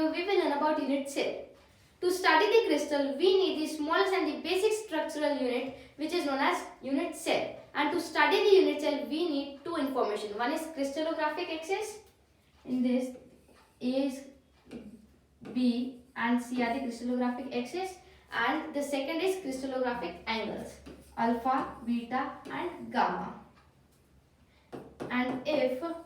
video, we will learn about unit cell. To study the crystal, we need the smallest and the basic structural unit, which is known as unit cell. And to study the unit cell, we need two information. One is crystallographic axis. In this, A is B and C are the crystallographic axis. And the second is crystallographic angles, alpha, beta and gamma. And if A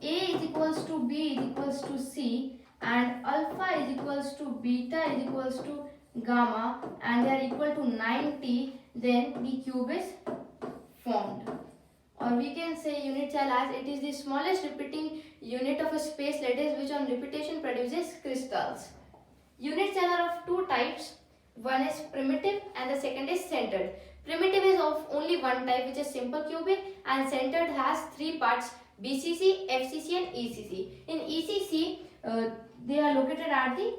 is equals to B is equals to C and alpha is equals to beta is equals to gamma and they are equal to 90, then the cube is formed. Or we can say unit cell as it is the smallest repeating unit of a space lattice which on repetition produces crystals. Unit cell are of two types. One is primitive and the second is centered. Primitive is of only one type, which is simple cubic, and centered has three parts: BCC, FCC and ECC. In ECC, they are located at the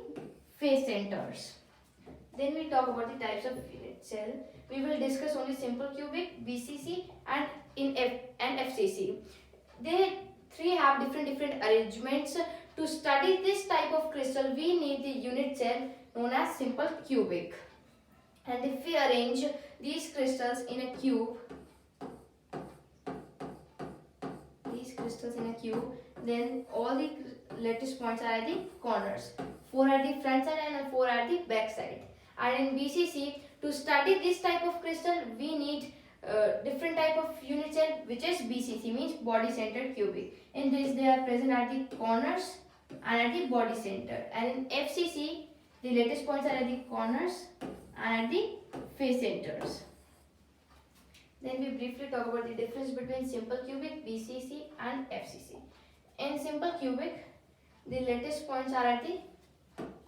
face centers. Then we talk about the types of unit cell. We will discuss only simple cubic, BCC and FCC. They three have different arrangements. To study this type of crystal, we need the unit cell known as simple cubic. And if we arrange these crystals in a cube, then all the lattice points are at the corners. 4 at the front side and 4 at the back side. And in BCC, to study this type of crystal, we need different type of unit cell, which is BCC, means body centered cubic. In this, they are present at the corners and at the body center. And in FCC, the lattice points are at the corners and at the face centers. Then we briefly talk about the difference between simple cubic, BCC and FCC. In simple cubic, the lattice points are at the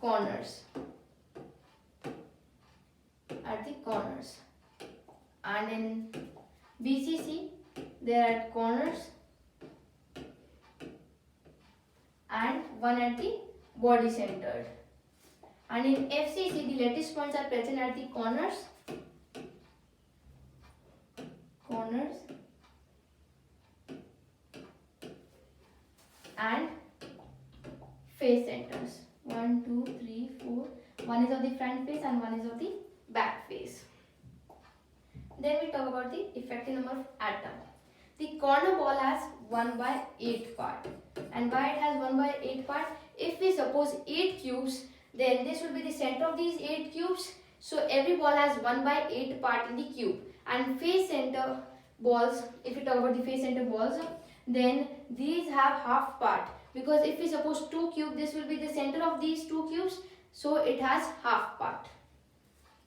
corners. And in BCC, they are at corners and one at the body centered. And in FCC, the lattice points are present at the corners and face centers. 1, 2, 3, 4. One is of the front face and one is of the back face. Then we talk about the effective number of atom. The corner ball has 1/8 part. And why it has 1/8 part? If we suppose 8 cubes, then this will be the center of these 8 cubes. So every ball has 1/8 part in the cube. And face center balls, if we talk about the face center balls, then these have half part. Because if we suppose 2 cubes, this will be the center of these 2 cubes. So it has half part.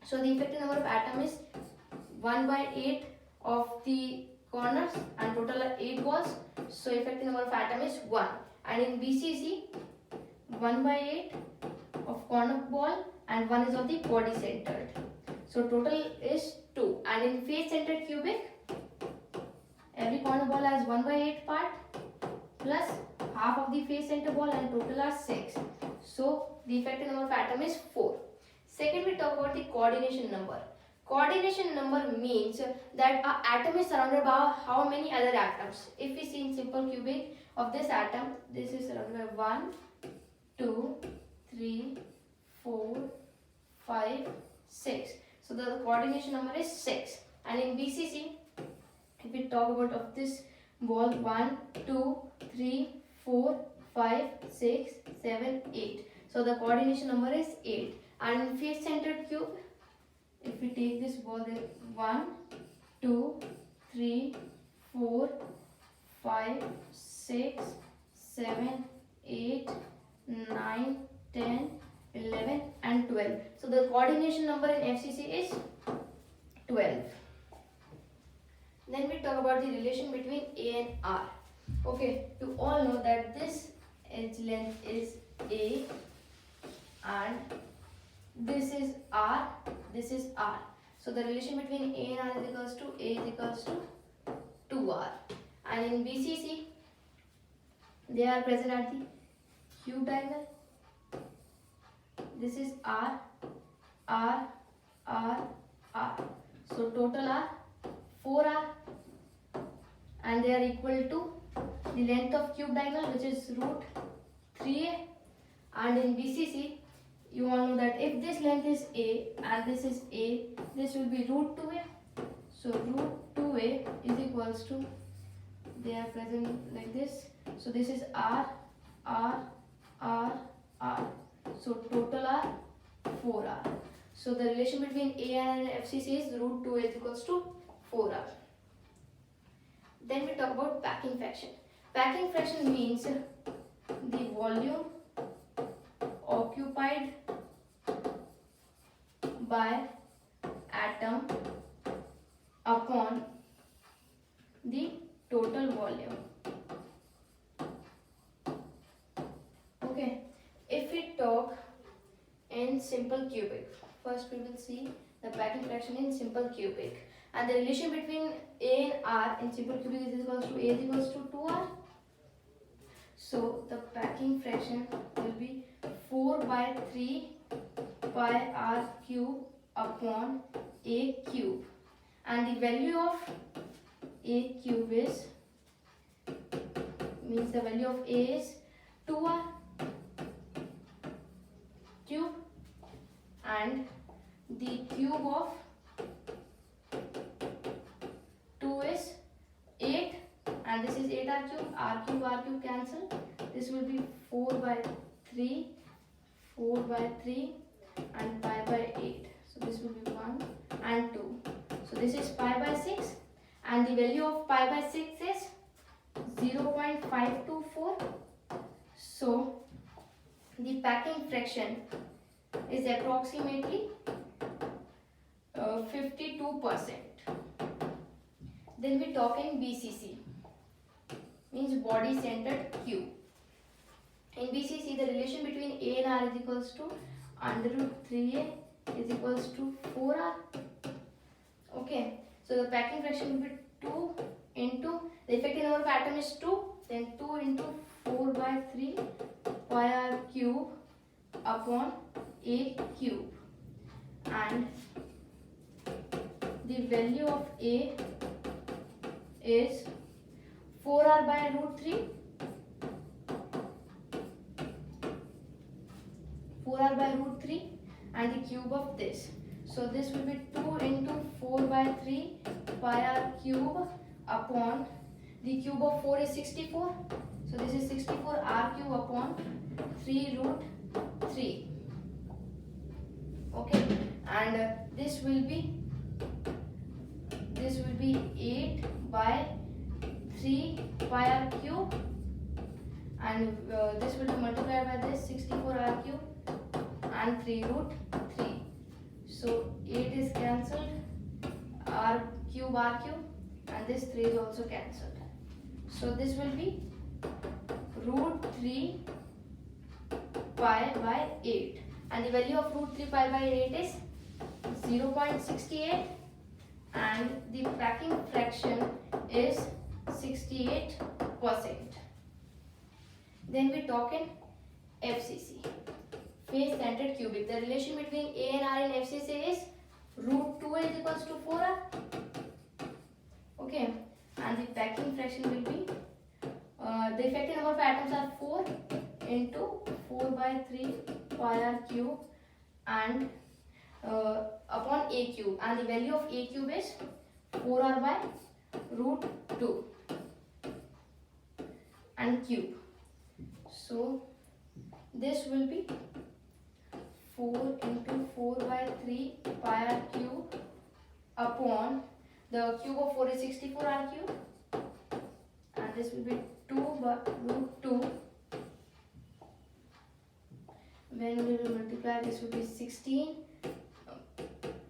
So the effective number of atom is 1/8 of the corners and total are 8 balls. So effective number of atom is 1. And in BCC, 1/8 of corner ball and 1 is of the body centered. So total is 2. And in face centered cubic, every corner ball has 1/8 part plus half of the face center ball and total are 6. So the effective number of atom is 4. Second, we talk about the coordination number. Coordination number means that an atom is surrounded by how many other atoms. If we see in simple cubic of this atom, this is surrounded by 1, 2, 3, 4, 5, 6. So the coordination number is 6. And in BCC, if we talk about of this ball, 1, 2, 3, 4, 5, 6, 7, 8. So the coordination number is 8. And in face centered cube, if we take this ball, then 1, 2, 3, 4, 5, 6, 7, 8, 9, 10, 11 and 12. So the coordination number in FCC is 12. Then we talk about the relation between A and R. Okay, you all know that this edge length is A and this is R, this is R. So the relation between A and R is equals to A is equals to 2R. And in BCC, they are present at the cube diagonal. This is R, R, R, R. So total are 4R and they are equal to the length of cube diagonal, which is root 3A And in BCC, you all know that if this length is A and this is A, this will be root 2A. So root 2A is equals to, they are present like this. So this is R, R, R, R. So total are 4R. So the relation between A and FCC is root 2A is equals to 4R. Then we talk about packing fraction. Packing fraction means the volume occupied by atom upon the total volume. Okay, if we talk in simple cubic, first we will see the packing fraction in simple cubic, and the relation between A and R in simple cubic is equals to A is equals to 2R. So the packing fraction will be 4 by 3 pi R cube upon A cube, and the value of A cube is, means the value of A is 2R cube, and the cube of 2 is 8, and this is 8R cube cancel. This will be 4 by 3 and pi by 8. So this will be 1 and 2. So this is pi by 6, and the value of pi by 6 is 0.524. So the packing fraction is approximately 52%. Then we talk in BCC, means body centered cube. In BCC, the relation between A and R is equals to under root 3A is equals to 4R. Okay, so the packing fraction will be 2 into, the effective number of atom is 2, then 2 into 4 by 3 pi R cube upon A cube, and the value of A is 4R by root 3, 4R by root 3, and the cube of this. So this will be 2 into 4 by 3 pi R cube upon, the cube of 4 is 64. So this is 64 R cube upon 3 root 3. Okay, and this will be 8 by 3 pi R cube, and this will be multiplied by this 64 R cube and 3 root 3. So 8 is cancelled, R cube, and this 3 is also cancelled. So this will be root 3 pi by 8, and the value of root 3 pi by 8 is 0.68, and the packing fraction is 68%. Then we talk in FCC, face centered cubic. The relation between A and R in FCC is root 2A is equals to 4R. Okay, and the packing fraction will be, the effective number of atoms are 4 into 4 by 3 pi R cube and upon A cube, and the value of A cube is 4R by root 2 and cube. So this will be 4 into 4 by 3 pi R cube upon, the cube of 4 is 64 R cube, and this will be 2 by root 2. When we will multiply, this will be 16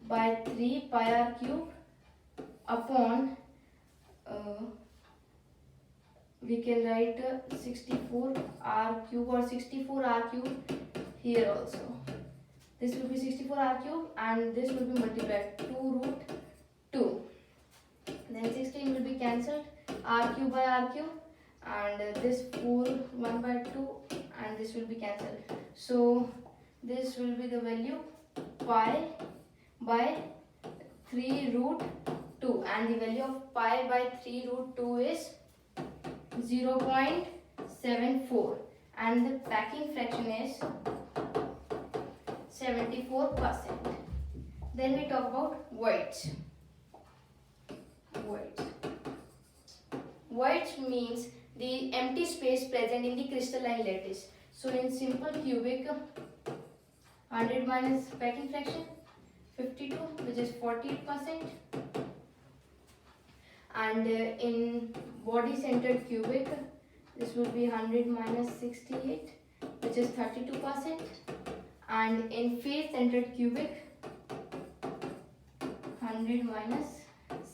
by 3 pi R cube upon, we can write 64 R cube or 64 R cube here also. This will be 64 R cube, and this will be multiplied 2 root 2. Then 16 will be cancelled, R cube by R cube, and this 4 1 by 2, and this will be cancelled. So this will be the value pi by 3 root 2, and the value of pi by 3 root 2 is 0.74, and the packing fraction is 74%. Then we talk about voids. Voids means the empty space present in the crystalline lattice. So in simple cubic, 100 minus packing fraction 52, which is 48%. And in body centered cubic, this will be 100 minus 68, which is 32%. And in face centered cubic, 100 minus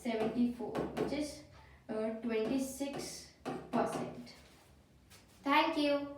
74, which is 26%. Thank you.